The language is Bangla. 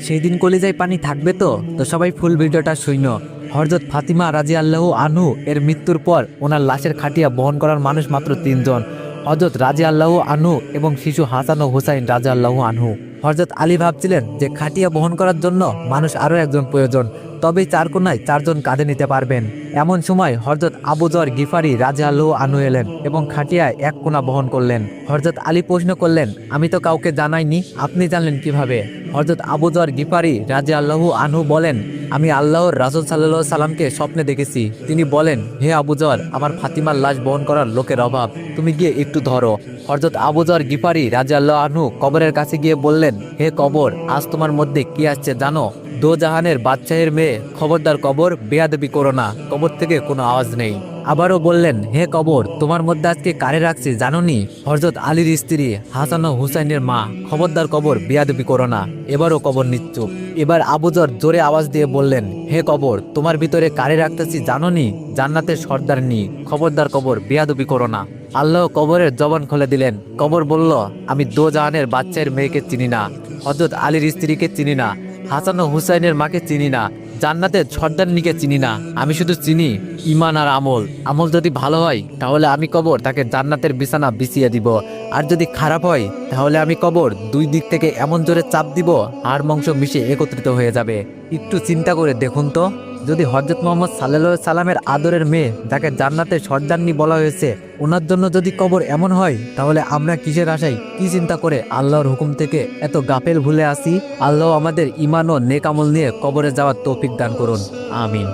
সেই দিন কলিজায় পানি থাকবে তো সবাই ফুল ভিডিওটা শুইন। হযরত ফাতিমা রাদিয়াল্লাহু আনহু এর মৃত্যুর পর ওনার লাশের খাটিয়া বহন করার মানুষ মাত্র 3 জন, হযরত রাদিয়াল্লাহু আনহু এবং শিশু হাসান ও হুসাইন রাদিয়াল্লাহু আনহু। হযরত আলী ভাবছিলেন যে খাটিয়া বহন করার জন্য মানুষ আরও একজন প্রয়োজন, তবেই চার কোনায় 4 জন কাঁধে নিতে পারবেন। এমন সময় হযরত আবু যর গিফারি রাদিয়াল্লাহু আনহু এলেন এবং খাটিয়ায় এক কোনা বহন করলেন। হযরত আলী প্রশ্ন করলেন, আমি তো কাউকে জানাইনি, আপনি জানলেন কিভাবে? হযরত আবু যর গিফারি রাদিয়াল্লাহু আনহু বলেন, আমি আল্লাহর রাসূল সাল্লাল্লাহু আলাইহি সাল্লামকে স্বপ্নে দেখেছি। তিনি বলেন, হে আবু যর, আমার ফাতিমার লাশ বহন করার লোকের অভাব, তুমি গিয়ে একটু ধরো। হযরত আবু যর গিফারি রাদিয়াল্লাহু আনহু কবরের কাছে গিয়ে বললেন, হে কবর, আজ তোমার মধ্যে কি আসছে জানো? দো জাহানের বাদশাহের মেয়ে, খবরদার কবর, বেয়াদবি করো না। কবর থেকে কোনো আওয়াজ নেই। আবারও বললেন, হে কবর, তোমার মধ্যে আজকে কারে রাখছি জানোনি? হযরত আলীর স্ত্রী হাসান ও হুসাইনের মা, খবরদার কবর, বেয়াদবি করো না। এবারও কবর নিশ্চুপ। এবার আবু যর জোরে আওয়াজ দিয়ে বললেন, হে কবর, তোমার ভিতরে কারে রাখতেছি জানোনি? জান্নাতের সর্দারনি, খবরদার কবর, বেয়াদবি করো না। আল্লাহ কবরের জবান খুলে দিলেন। কবর বলল, আমি দো জাহানের বাচ্চার মেয়েকে চিনি না, হযরত আলীর স্ত্রীকে চিনি না, হাসান ও হুসাইনের মাকে চিনি না, জান্নাতের সর্দারনিকে চিনি না। আমি শুধু চিনি ঈমান আর আমল। আমল যদি ভালো হয় তাহলে আমি কবর তাকে জান্নাতের বিছানা বিছিয়ে দিব, আর যদি খারাপ হয় তাহলে আমি কবর দুই দিক থেকে এমন জোরে চাপ দিব হাড় মাংস মিশে একত্রিত হয়ে যাবে। একটু চিন্তা করে দেখুন তো, যদি হযরত মুহাম্মদ সাল্লাল্লাহু আলাইহি সাল্লামের আদরের মেয়ে, যাকে জান্নাতের সর্দারনি বলা হয়েছে, ওনার জন্য যদি কবর এমন হয়, তাহলে আমরা কিসের আশায়, কি চিন্তা করে আল্লাহর হুকুম থেকে এত গাফেল ভুলে আসি? আল্লাহ আমাদের ঈমান ও নেক আমল নিয়ে কবরে যাওয়ার তৌফিক দান করুন। আমিন।